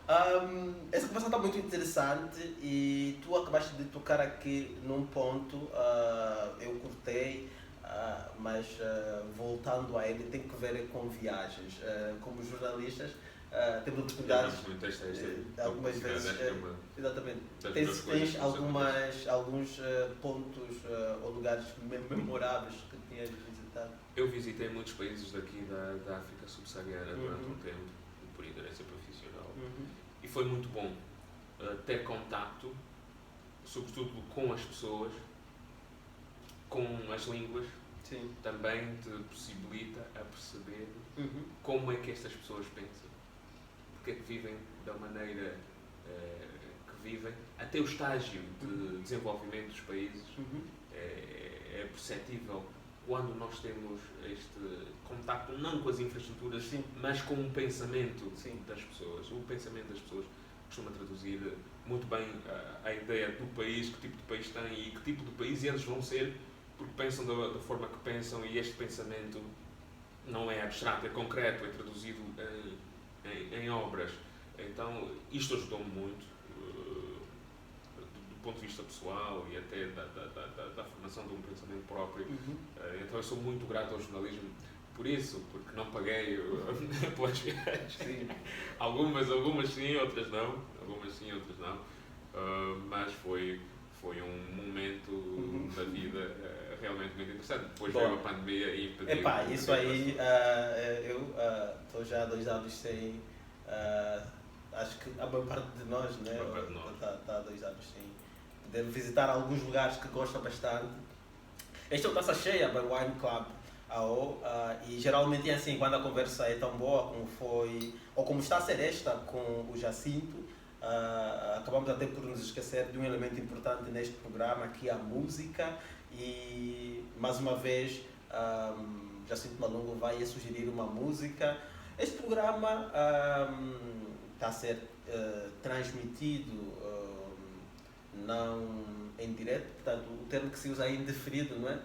Essa conversa está muito interessante e tu acabaste de tocar aqui num ponto, eu cortei, mas voltando a ele, tem que ver com viagens. Como jornalistas, temos oportunidades algumas vezes. Exatamente. Tens alguns pontos ou lugares memoráveis que tinhas visitado? Eu visitei muitos países daqui da África subsaariana durante um tempo, por interesse profissional. E foi muito bom ter contacto, sobretudo com as pessoas, com as línguas. Sim. Também te possibilita a perceber como é que estas pessoas pensam, porque é que vivem da maneira que vivem, até o estágio de desenvolvimento dos países. É perceptível quando nós temos este contacto, não com as infraestruturas, mas com o pensamento das pessoas. O pensamento das pessoas costuma traduzir muito bem a ideia do país, que tipo de país tem e que tipo de país eles vão ser, porque pensam da forma que pensam, e este pensamento não é abstrato, é concreto, é traduzido em obras. Então, isto ajudou-me muito, do ponto de vista pessoal e até da formação de um pensamento próprio. Então eu sou muito grato ao jornalismo por isso, porque não paguei pelas viagens. Algumas sim, outras não. Mas foi um momento da vida realmente muito interessante. Depois veio a pandemia e impediu. Isso aí, eu estou já há 2 anos sem. Acho que a maior parte de nós, né? Está há 2 anos sem poder visitar alguns lugares que gosta bastante. Este é o Taça Cheia, by Wine Club AO, e geralmente é assim, quando a conversa é tão boa como foi, ou como está a ser esta com o Jacinto, acabamos até por nos esquecer de um elemento importante neste programa, que é a música, e mais uma vez Jacinto Malungo vai sugerir uma música. Este programa está a ser transmitido não em direto, portanto o termo que se usa é indiferido, não é?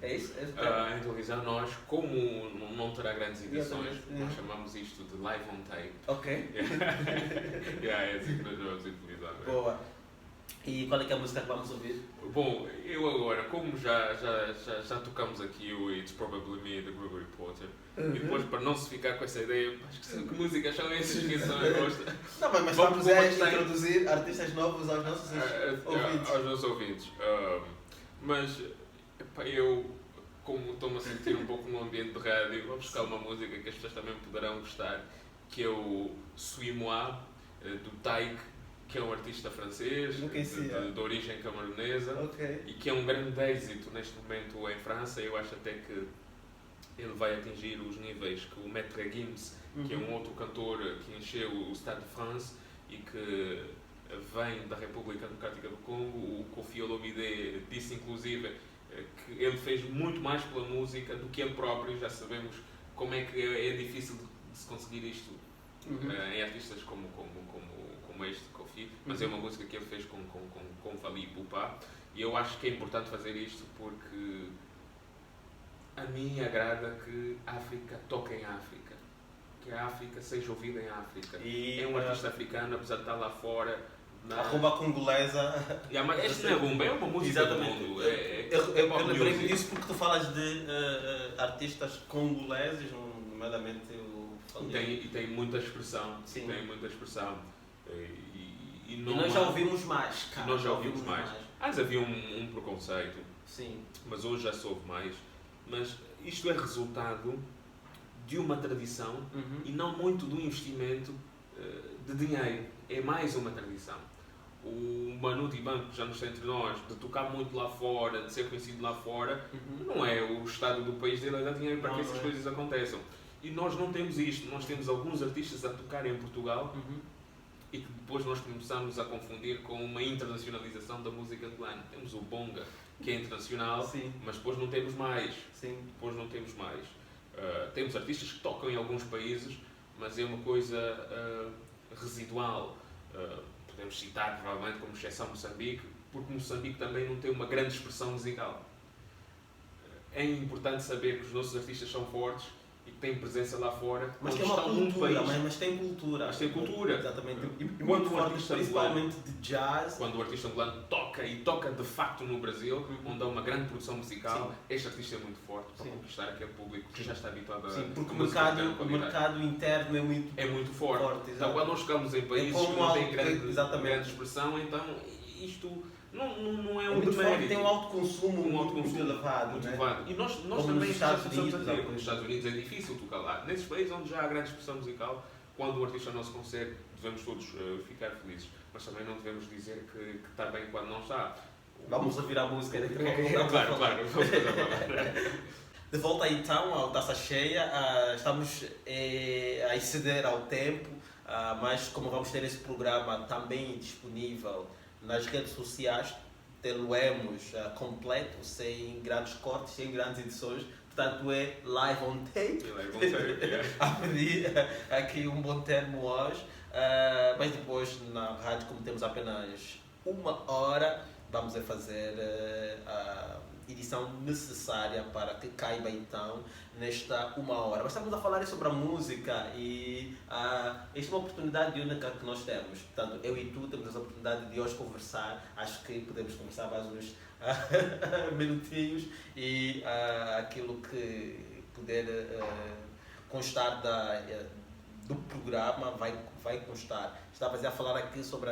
É isso? É Em televisão nós, como não terá grandes edições, nós chamamos isto de live on tape. Ok. É assim que nós chamamos em televisão. Boa. E qual é que é a música que vamos ouvir? Bom, eu agora, como já tocamos aqui o It's Probably Me da Gregory Porter, e depois para não se ficar com essa ideia, mas que músicas são essas que são eu gosto? Não, mas estamos a introduzir artistas novos aos nossos ouvintes. Aos nossos ouvintes. Mas eu, como estou-me a sentir um pouco no ambiente de rádio, vou buscar uma música que as pessoas também poderão gostar, que é o Suis Moi, do Taïk, que é um artista francês, de origem camerunesa, e que é um grande êxito neste momento em França. Eu acho até que ele vai atingir os níveis que o Maître Gims, que é um outro cantor que encheu o Stade de France e que vem da República Democrática do Congo. O Koffi Olomide disse inclusive que ele fez muito mais pela música do que ele próprio. Já sabemos como é que é difícil de se conseguir isto em artistas como este Koffi, mas é uma música que ele fez com Fally Ipupa, e eu acho que é importante fazer isto porque a mim agrada que a África toque em África, que a África seja ouvida em África. E é um artista africano, apesar de estar lá fora. A rumba congolesa. Este não é rumba, é uma música do mundo. Eu lembrei-me disso porque tu falas de artistas congoleses, nomeadamente o Fally. E tem muita expressão. Sim. Tem muita expressão. E nós já ouvimos mais. Nós já ouvimos mais. Antes havia um preconceito. Sim. Mas hoje já se ouve mais. Mas isto é resultado de uma tradição e não muito do investimento de dinheiro. É mais uma tradição. O Manu Dibango, que já não está entre nós, de tocar muito lá fora, de ser conhecido lá fora, não é o estado do país dele a dar dinheiro para que essas coisas aconteçam. E nós não temos isto. Nós temos alguns artistas a tocar em Portugal e que depois nós começamos a confundir com uma internacionalização da música angolana. Temos o Bonga, que é internacional, mas depois não temos mais. Depois não temos mais. Temos artistas que tocam em alguns países, mas é uma coisa residual. Podemos citar, provavelmente, como exceção Moçambique, porque Moçambique também não tem uma grande expressão musical. É importante saber que os nossos artistas são fortes e que têm presença lá fora. Mas tem uma cultura, mas tem cultura. Mas tem cultura. Exatamente. E muito forte, principalmente de jazz. Quando o artista angolano toca, e toca de facto no Brasil, onde há uma grande produção musical, este artista é muito forte para conquistar aquele público que já está habituado a... Porque o mercado interno é muito forte. Então, quando nós chegamos em países que não têm grande expressão, então isto... Não é um mérito. Tem um autoconsumo muito elevado. E nós também já começamos a ter. Nos Estados Unidos é difícil tocar lá. Nesses países onde já há grande expressão musical, quando o artista não se consegue, devemos todos ficar felizes. Mas também não devemos dizer que está bem quando não está. Vamos ouvir a música. Claro. De volta então ao Taça Cheia. Estamos a exceder ao tempo, mas como vamos ter esse programa também disponível nas redes sociais, tê-lo-emos completo, sem grandes cortes, sem grandes edições. Portanto, é live on tape. A pedir aqui um bom termo hoje. Mas depois, na rádio, como temos apenas 1 hora, vamos fazer a edição necessária para que caiba então nesta 1 hora. Mas estamos a falar sobre a música e esta é uma oportunidade única que nós temos. Portanto, eu e tu temos a oportunidade de hoje conversar. Acho que podemos conversar mais uns minutinhos e aquilo que puder constar do programa vai constar. Estavas a falar aqui sobre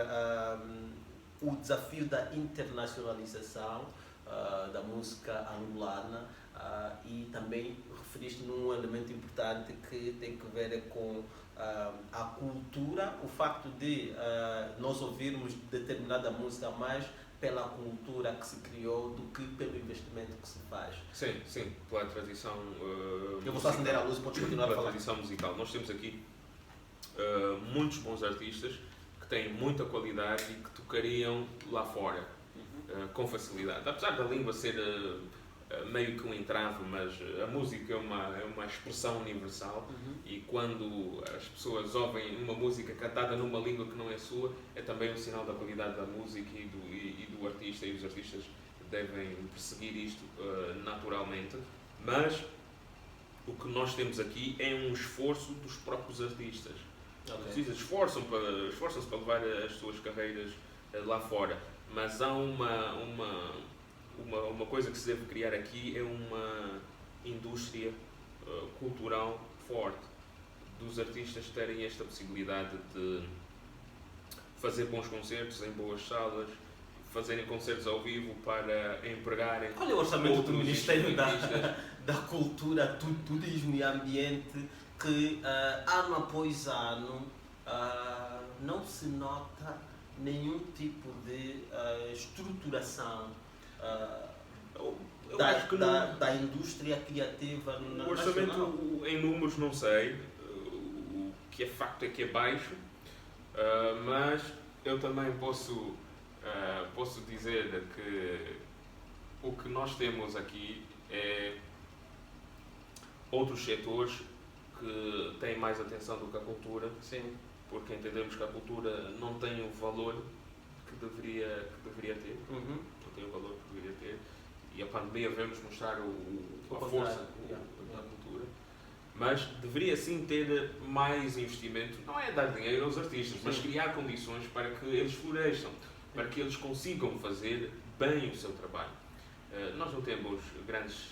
o desafio da internacionalização da música angolana e também referiste num elemento importante que tem que ver com a cultura, o facto de nós ouvirmos determinada música mais pela cultura que se criou do que pelo investimento que se faz. Sim, pela tradição eu vou só acender a luz, podes continuar a falar. Pela tradição musical. Nós temos aqui muitos bons artistas que têm muita qualidade e que tocariam lá fora com facilidade. Apesar da língua ser meio que um entrave, mas a música é uma expressão universal e quando as pessoas ouvem uma música cantada numa língua que não é sua, é também um sinal da qualidade da música e do artista, e os artistas devem perseguir isto naturalmente, mas o que nós temos aqui é um esforço dos próprios artistas. Os artistas esforçam-se para levar as suas carreiras lá fora, mas há uma coisa que se deve criar aqui, é uma indústria cultural forte, dos artistas terem esta possibilidade de fazer bons concertos em boas salas, fazerem concertos ao vivo para empregarem. Qual é o orçamento do Ministério da Cultura, Turismo e Ambiente, que ano após ano não se nota nenhum tipo de estruturação da indústria criativa nacional? O orçamento em números não sei, o que é facto é que é baixo, mas eu também posso dizer que o que nós temos aqui é outros setores que têm mais atenção do que a cultura. Sim. Porque entendemos que a cultura não tem o valor que deveria ter. Não tem o valor que deveria ter. E a pandemia veio-nos mostrar a força da cultura. Mas deveria sim ter mais investimento. Não é dar dinheiro aos artistas, mas criar condições para que eles floresçam, para que eles consigam fazer bem o seu trabalho. Nós não temos grandes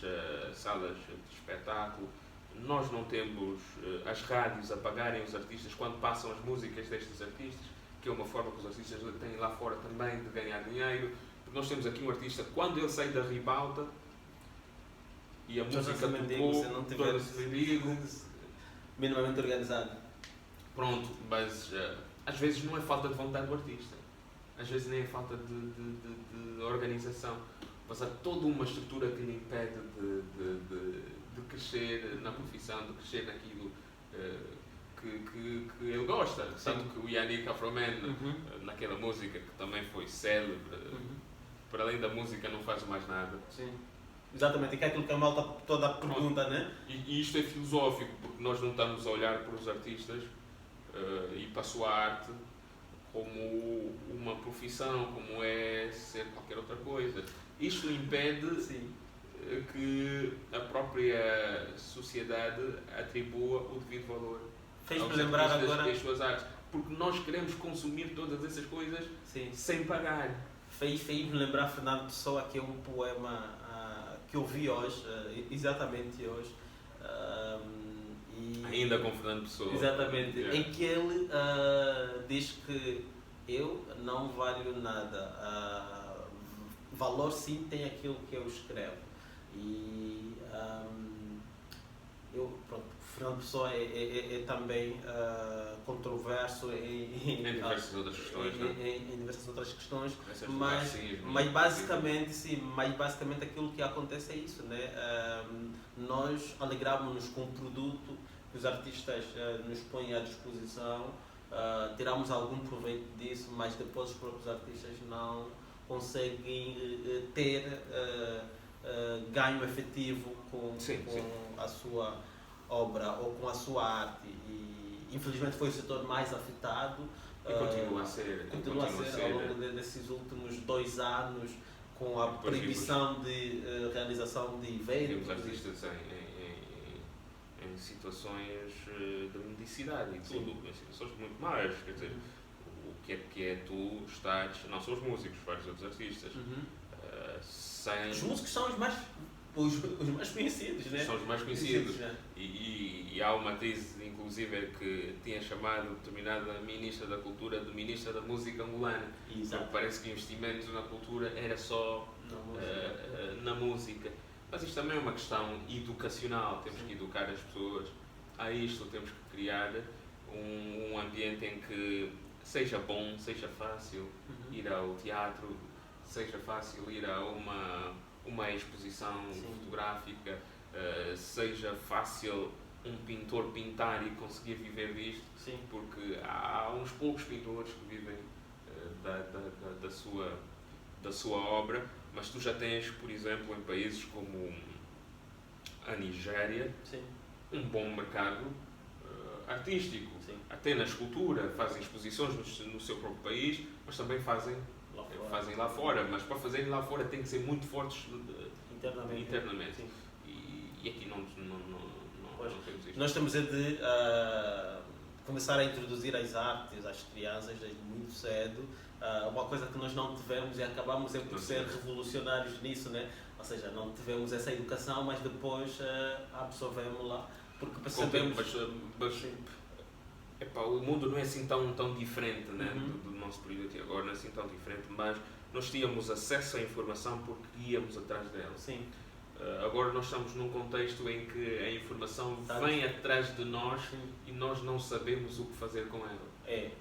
salas de espetáculo, nós não temos as rádios a pagarem os artistas quando passam as músicas destes artistas, que é uma forma que os artistas têm lá fora também de ganhar dinheiro, porque nós temos aqui um artista, quando ele sai da ribalta e a música tocou, toda se digo, minimamente organizado. Pronto, mas às vezes não é falta de vontade do artista, às vezes nem é falta de organização, mas há toda uma estrutura que lhe impede de crescer na profissão, de crescer naquilo que ele gosta. Tanto que o Yannick Afroman, naquela música que também foi célebre, para além da música não faz mais nada. Sim. Exatamente, e que é aquilo que a malta toda pergunta, né? E isto é filosófico, porque nós não estamos a olhar para os artistas e para a sua arte como uma profissão, como é ser qualquer outra coisa. Isto impede que a própria sociedade atribua o devido valor aos lembrar agora e às suas artes, porque nós queremos consumir todas essas coisas sem pagar. Fez-me lembrar Fernando Pessoa, que é um poema que eu vi hoje, exatamente hoje, ainda com Fernando Pessoa, exatamente, em que ele diz que eu não valho nada, valor sim tem aquilo que eu escrevo. E Fernando Pessoa é também controverso em diversas outras questões, em diversas outras questões, mas basicamente aquilo que acontece é isso, né? Nós alegramos-nos com o produto que os artistas nos põem à disposição, tiramos algum proveito disso, mas depois os próprios artistas não conseguem ter ganho efetivo com a sua obra ou com a sua arte, e infelizmente foi o setor mais afetado e continua a ser ao longo desses últimos 2 anos, com a proibição de realização de eventos. Temos artistas em situações de mendicidade e tudo, em situações muito más, quer dizer, o que é tu estás, não são os músicos, vários outros artistas, os músicos são os mais conhecidos, né? São os mais conhecidos. E há uma atriz, inclusive, que tinha chamado determinada Ministra da Cultura de Ministra da Música angolana. Porque parece que o investimento na cultura era só na música. Mas isto também é uma questão educacional. Temos que educar as pessoas a isto. Temos que criar um ambiente em que seja bom, seja fácil ir ao teatro, seja fácil ir a uma exposição fotográfica, seja fácil um pintor pintar e conseguir viver disto, porque há uns poucos pintores que vivem da da sua obra, mas tu já tens, por exemplo, em países como a Nigéria, Sim. um bom mercado artístico. Sim. Até na escultura, fazem exposições no seu próprio país, mas também fazem lá fora. Mas para fazerem lá fora têm que ser muito fortes internamente. Sim. E aqui não temos isto. Nós temos de começar a introduzir as artes às crianças desde muito cedo. Uma coisa que nós não tivemos e acabamos por ser revolucionários nisso, né? Ou seja, não tivemos essa educação, mas depois absorvemos lá, porque percebemos... O mundo não é assim tão diferente, né? do nosso período até agora, não é assim tão diferente, mas nós tínhamos acesso à informação porque íamos atrás dela. Sim. Agora nós estamos num contexto em que a informação vem atrás de nós e nós não sabemos o que fazer com ela.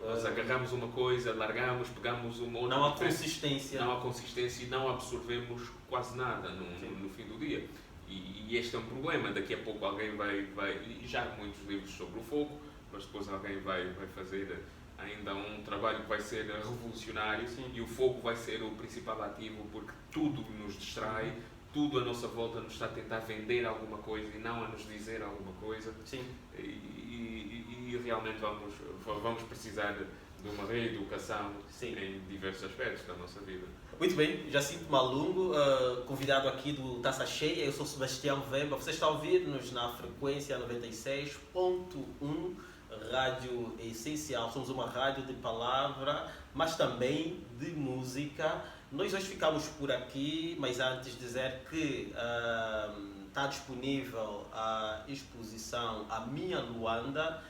Nós agarramos uma coisa, largamos, pegamos uma outra. Não há consistência. Não há consistência e não absorvemos quase nada no fim do dia. E este é um problema. Daqui a pouco alguém vai e já há muitos livros sobre o fogo, mas depois alguém vai fazer ainda um trabalho que vai ser revolucionário. Sim. E o fogo vai ser o principal ativo porque tudo nos distrai. Tudo à nossa volta nos está a tentar vender alguma coisa e não a nos dizer alguma coisa. Sim. E realmente vamos precisar de uma reeducação em diversos aspectos da nossa vida. Muito bem, Jacinto Malungo, convidado aqui do Taça Cheia. Eu sou Sebastião Vemba. Você está a ouvir-nos na frequência 96.1, Rádio Essencial. Somos uma rádio de palavra, mas também de música. Nós hoje ficamos por aqui, mas antes dizer que está disponível a exposição A Minha Luanda,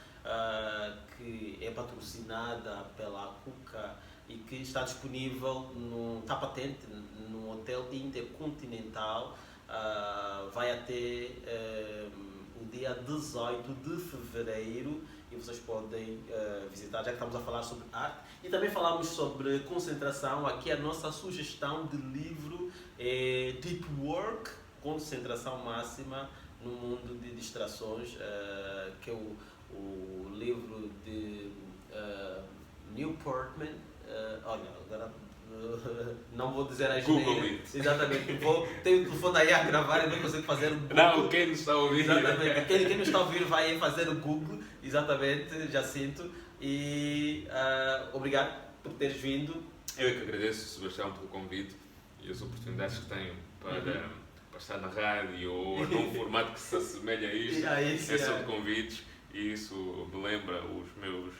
que é patrocinada pela Cuca e que está disponível, está patente no Hotel Intercontinental. Vai até o dia 18 de fevereiro e vocês podem visitar, já que estamos a falar sobre arte. E também falamos sobre concentração. Aqui a nossa sugestão de livro é Deep Work, Concentração Máxima no Mundo de Distrações, que é o livro de Neil Portman. Olha, agora não vou dizer as Google it. Exatamente. Tenho o telefone aí a gravar e não consigo fazer o Google. Não, quem nos está a ouvir. Exatamente. Quem nos está a ouvir vai fazer o Google. Exatamente, Jacinto. E obrigado por teres vindo. Eu é que agradeço, Sebastião, pelo convite e as oportunidades que tenho para estar na rádio ou num formato que se assemelha a isto. É sobre convites. E isso me lembra os meus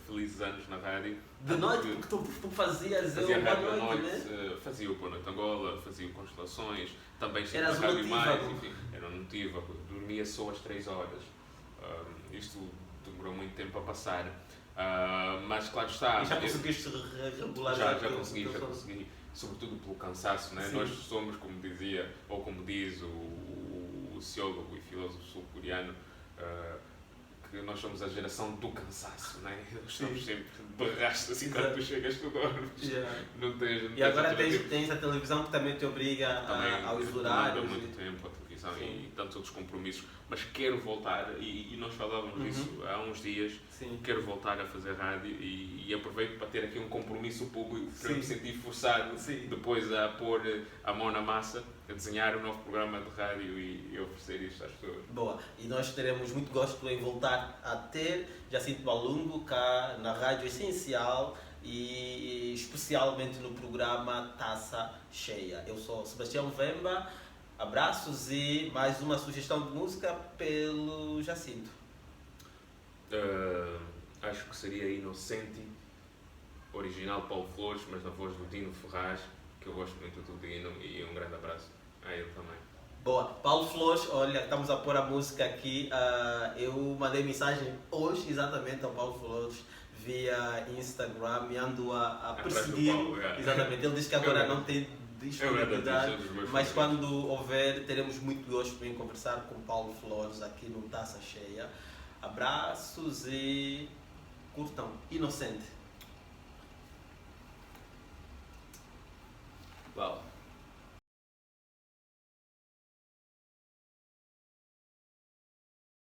felizes anos na rádio. De noite, porque tu fazias rádio à noite, né? Fazia o Boa Noite Angola, fazia o Constelações, também estive Eras na Rádio notívago. Mais, enfim, era notívago, dormia só às 3 horas. Isto demorou muito tempo a passar. Mas claro está. E já conseguiste regular? Já consegui, sobretudo pelo cansaço, né? Nós somos, como dizia, ou como diz o sociólogo e filósofo sul-coreano, que nós somos a geração do cansaço, né? Nós estamos sempre barraste assim quando tu chegas, tu dormes. Não tens, e agora tens a televisão que também te obriga aos horários. Há muito tempo a televisão e tantos outros compromissos, mas quero voltar, e nós falávamos disso há uns dias, quero voltar a fazer rádio e aproveito para ter aqui um compromisso público para me sentir forçado depois a pôr a mão na massa, a desenhar um novo programa de rádio e oferecer isto às pessoas. Boa, e nós teremos muito gosto em voltar a ter Jacinto Malungo cá na Rádio Essencial e especialmente no programa Taça Cheia. Eu sou Sebastião Vemba, abraços e mais uma sugestão de música pelo Jacinto. Acho que seria Inocente, original Paulo Flores, mas na voz do Dino Ferraz, que eu gosto muito do Dino, e um grande abraço a ele também. Boa, Paulo Flores, olha, estamos a pôr a música aqui. Eu mandei mensagem hoje exatamente ao Paulo Flores via Instagram e ando a perseguir. Exatamente, ele disse que agora não tem disponibilidade, mas quando houver, teremos muito gosto em conversar com Paulo Flores aqui no Taça Cheia. Abraços e curtam Inocente.